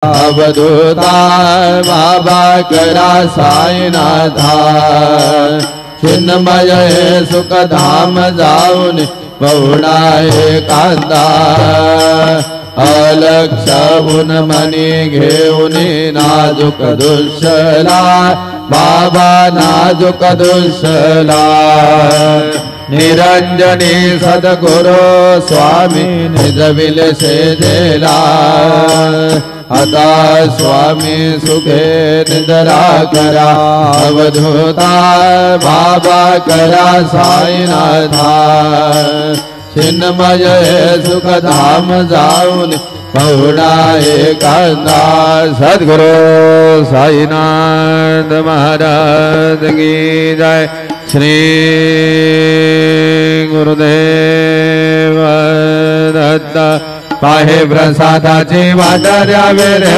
अवधूता बाबा करा साईनाथा चिन्मय सुख धाम जाऊन पहुडा एकांता अलक्षहून मनी घेऊन नाजूक दुसला बाबा नाजूक दुसला निरंजनी सद्गुरु स्वामी निजविल सेजेला आता स्वामी सुखे निद्रा करा अवधूता बाबा करा साईनाथा चिन्मय सुख धाम जाऊन पहुडा एकांता सद्गुरु साईनाथ महाराज की जय। श्री गुरुदेव दत्त पाहे प्रसादाची वाट द्यावे रे।